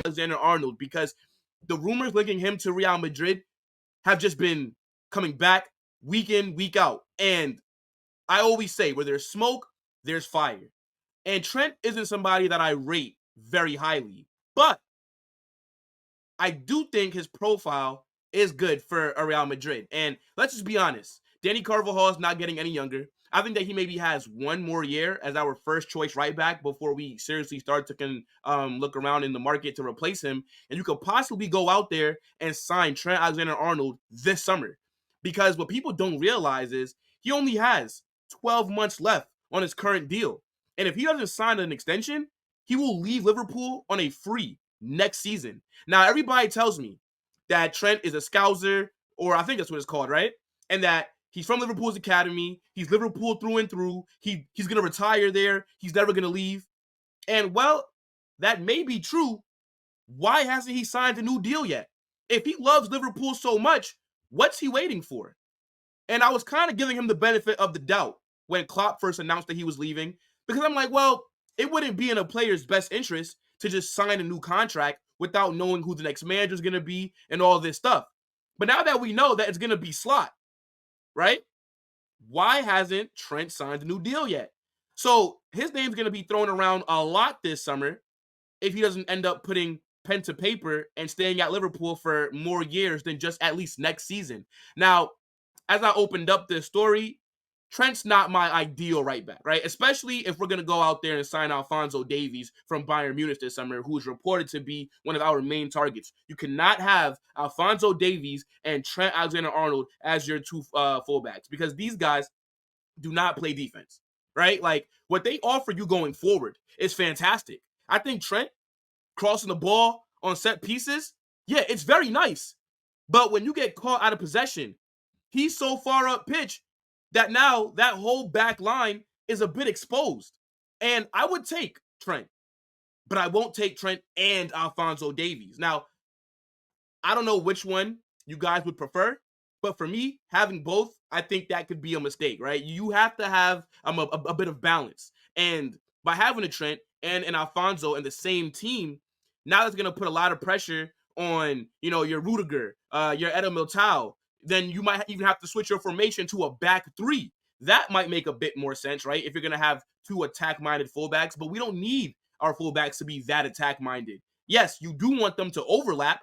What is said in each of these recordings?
Alexander-Arnold, because the rumors linking him to Real Madrid have just been coming back week in, week out. And I always say, where there's smoke, there's fire. And Trent isn't somebody that I rate very highly, but I do think his profile is good for Real Madrid. And let's just be honest, Danny Carvajal is not getting any younger. I think that he maybe has one more year as our first choice right back before we seriously start to look around in the market to replace him. And you could possibly go out there and sign Trent Alexander-Arnold this summer. Because what people don't realize is he only has 12 months left on his current deal. And if he doesn't sign an extension, he will leave Liverpool on a free next season. Now, everybody tells me that Trent is a scouser, or I think that's what it's called, right? And that he's from Liverpool's academy. He's Liverpool through and through. He's going to retire there. He's never going to leave. And, well, that may be true. Why hasn't he signed a new deal yet? If he loves Liverpool so much, what's he waiting for? And I was kind of giving him the benefit of the doubt when Klopp first announced that he was leaving, because I'm like, well, it wouldn't be in a player's best interest to just sign a new contract without knowing who the next manager is going to be and all this stuff. But now that we know that it's going to be Slot, right? Why hasn't Trent signed a new deal yet? So his name's going to be thrown around a lot this summer if he doesn't end up putting pen to paper and staying at Liverpool for more years than just at least next season. Now, as I opened up this story, Trent's not my ideal right back, right? Especially if we're going to go out there and sign Alphonso Davies from Bayern Munich this summer, who is reported to be one of our main targets. You cannot have Alphonso Davies and Trent Alexander-Arnold as your two fullbacks, because these guys do not play defense, right? Like, what they offer you going forward is fantastic. I think Trent crossing the ball on set pieces, yeah, it's very nice. But when you get caught out of possession, he's so far up pitch that now that whole back line is a bit exposed. And I would take Trent, but I won't take Trent and Alphonso Davies. Now, I don't know which one you guys would prefer, but for me, having both, I think that could be a mistake, right? You have to have a bit of balance. And by having a Trent and an Alphonso in the same team, now that's going to put a lot of pressure on, your Rudiger, your Eder Militao. Then you might even have to switch your formation to a back three. That might make a bit more sense, right? If you're going to have two attack-minded fullbacks, but we don't need our fullbacks to be that attack-minded. Yes, you do want them to overlap,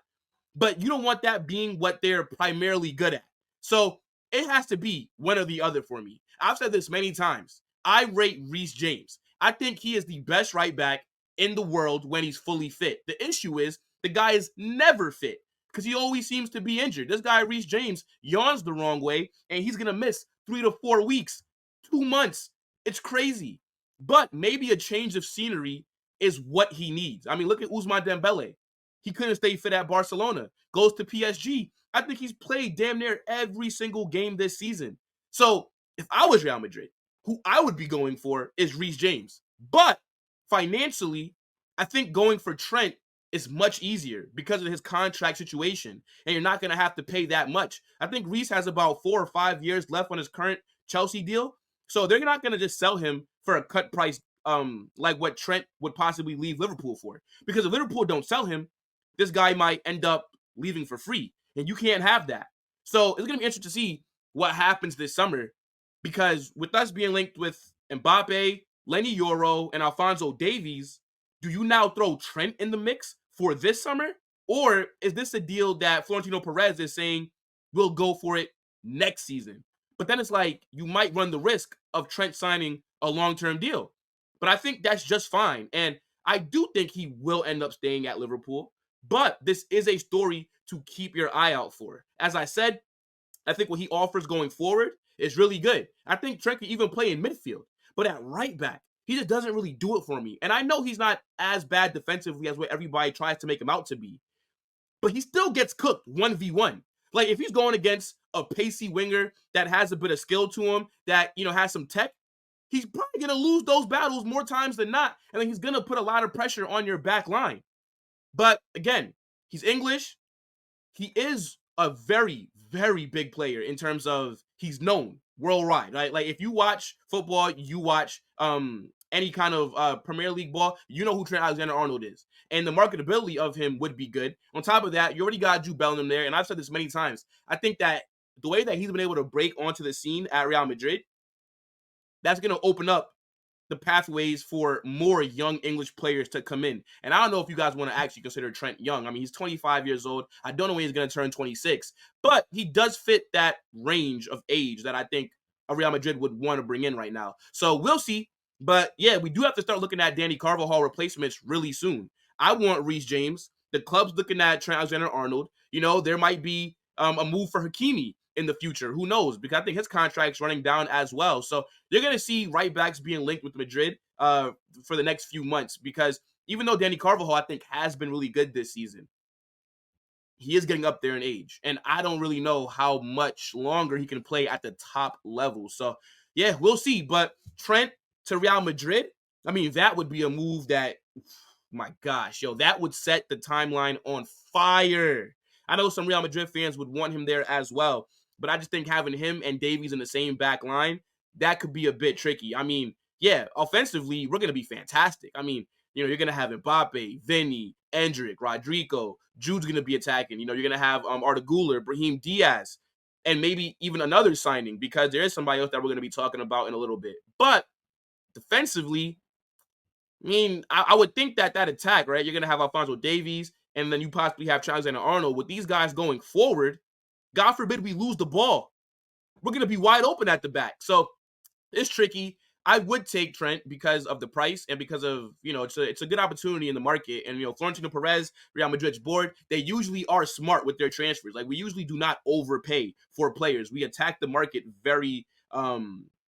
but you don't want that being what they're primarily good at. So it has to be one or the other for me. I've said this many times. I rate Reece James. I think he is the best right back in the world when he's fully fit. The issue is the guy is never fit, because he always seems to be injured. This guy, Reece James, yawns the wrong way, and he's going to miss 3 to 4 weeks, 2 months. It's crazy. But maybe a change of scenery is what he needs. I mean, look at Ousmane Dembele. He couldn't stay fit at Barcelona. Goes to PSG. I think he's played damn near every single game this season. So if I was Real Madrid, who I would be going for is Reece James. But financially, I think going for Trent is much easier because of his contract situation, and you're not going to have to pay that much. I think Reece has about 4 or 5 years left on his current Chelsea deal, so they're not going to just sell him for a cut price like what Trent would possibly leave Liverpool for. Because if Liverpool don't sell him, this guy might end up leaving for free, and you can't have that. So it's going to be interesting to see what happens this summer, because with us being linked with Mbappe, Lenny Yoro, and Alphonso Davies, do you now throw Trent in the mix for this summer? Or is this a deal that Florentino Perez is saying we'll go for it next season? But then it's like you might run the risk of Trent signing a long-term deal. But I think that's just fine. And I do think he will end up staying at Liverpool. But this is a story to keep your eye out for. As I said, I think what he offers going forward is really good. I think Trent can even play in midfield. But at right back, he just doesn't really do it for me. And I know he's not as bad defensively as what everybody tries to make him out to be, but he still gets cooked 1v1. Like, if he's going against a pacey winger that has a bit of skill to him, that, has some tech, he's probably going to lose those battles more times than not. And then he's going to put a lot of pressure on your back line. But again, he's English. He is a very, very big player in terms of he's known worldwide, right? Like, if you watch football, you watch any kind of Premier League ball, you know who Trent Alexander-Arnold is. And the marketability of him would be good. On top of that, you already got Jude Bellingham there. And I've said this many times. I think that the way that he's been able to break onto the scene at Real Madrid, that's going to open up the pathways for more young English players to come in. And I don't know if you guys want to actually consider Trent young. I mean, he's 25 years old. I don't know when he's going to turn 26, but he does fit that range of age that I think a Real Madrid would want to bring in right now. So we'll see. But yeah, we do have to start looking at Danny Carvajal replacements really soon. I want Reece James. The club's looking at Trent Alexander-Arnold. You know, there might be a move for Hakimi in the future. Who knows? Because I think his contract's running down as well. So you're going to see right backs being linked with Madrid for the next few months, because even though Danny Carvajal, I think, has been really good this season, he is getting up there in age. And I don't really know how much longer he can play at the top level. So, yeah, we'll see. But Trent to Real Madrid, I mean, that would be a move that, my gosh, yo, that would set the timeline on fire. I know some Real Madrid fans would want him there as well, but I just think having him and Davies in the same back line, that could be a bit tricky. I mean, yeah, offensively, we're going to be fantastic. I mean, you know, you're going to have Mbappe, Vinny, Endrick, Rodrigo. Jude's going to be attacking. You know, you're going to have Arda Güler, Brahim Diaz, and maybe even another signing, because there is somebody else that we're going to be talking about in a little bit. But defensively, I mean, I would think that attack, right? You're going to have Alphonso Davies, and then you possibly have Trent Alexander-Arnold. With these guys going forward, God forbid we lose the ball, we're going to be wide open at the back. So it's tricky. I would take Trent because of the price and because of, you know, it's a good opportunity in the market. And, you know, Florentino Perez, Real Madrid's board, they usually are smart with their transfers. Like, we usually do not overpay for players. We attack the market very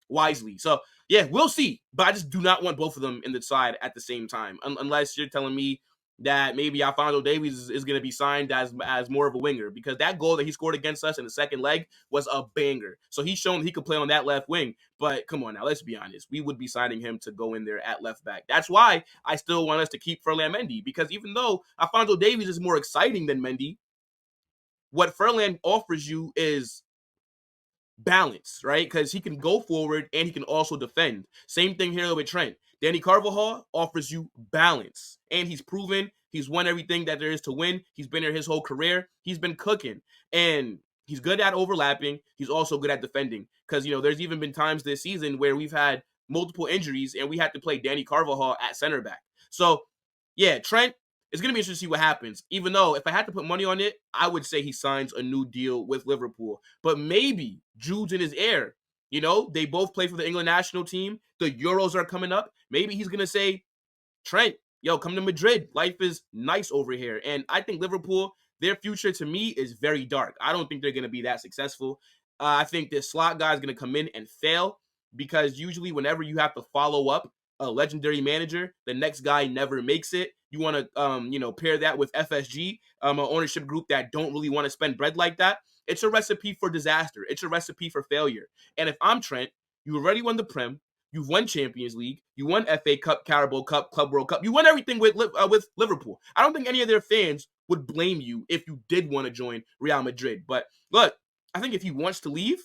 wisely. So, yeah, we'll see. But I just do not want both of them in the side at the same time, unless you're telling me that maybe Alphonso Davies is going to be signed as more of a winger, because that goal that he scored against us in the second leg was a banger. So he's shown he could play on that left wing. But come on now, let's be honest. We would be signing him to go in there at left back. That's why I still want us to keep Ferland Mendy, because even though Alphonso Davies is more exciting than Mendy, what Ferland offers you is balance, right? Because he can go forward and he can also defend. Same thing here with Trent. Danny Carvajal offers you balance, and he's proven he's won everything that there is to win. He's been here his whole career. He's been cooking, and he's good at overlapping. He's also good at defending, because, you know, there's even been times this season where we've had multiple injuries and we had to play Danny Carvajal at center back. So, yeah, Trent, it's going to be interesting to see what happens. Even though if I had to put money on it, I would say he signs a new deal with Liverpool. But maybe Jude's in his air. You know, they both play for the England national team. The Euros are coming up. Maybe he's going to say, Trent, yo, come to Madrid. Life is nice over here. And I think Liverpool, their future to me is very dark. I don't think they're going to be that successful. I think this slot guy is going to come in and fail, because usually whenever you have to follow up a legendary manager, the next guy never makes it. You want to, you know, pair that with FSG, an ownership group that don't really want to spend bread like that. It's a recipe for disaster. It's a recipe for failure. And if I'm Trent, you already won the Prem. You've won Champions League. You won FA Cup, Carabao Cup, Club World Cup. You won everything with Liverpool. I don't think any of their fans would blame you if you did want to join Real Madrid. But look, I think if he wants to leave,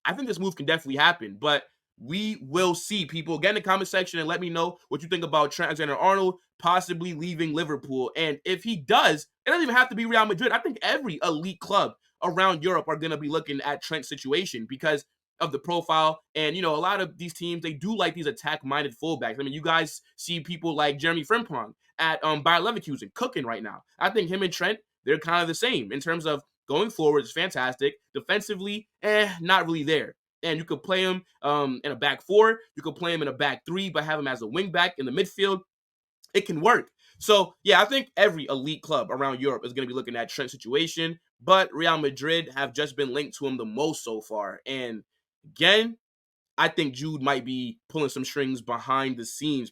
I think this move can definitely happen. But we will see. People, get in the comment section and let me know what you think about Trent Alexander-Arnold possibly leaving Liverpool. And if he does, it doesn't even have to be Real Madrid. I think every elite club around Europe are going to be looking at Trent's situation because of the profile. And, you know, a lot of these teams, they do like these attack-minded fullbacks. I mean, you guys see people like Jeremy Frimpong at Bayer Leverkusen cooking right now. I think him and Trent, they're kind of the same in terms of going forward. It's fantastic. Defensively, not really there. And you could play him in a back four. You could play him in a back three, but have him as a wing back in the midfield. It can work. So, yeah, I think every elite club around Europe is going to be looking at Trent's situation. But Real Madrid have just been linked to him the most so far. And again, I think Jude might be pulling some strings behind the scenes.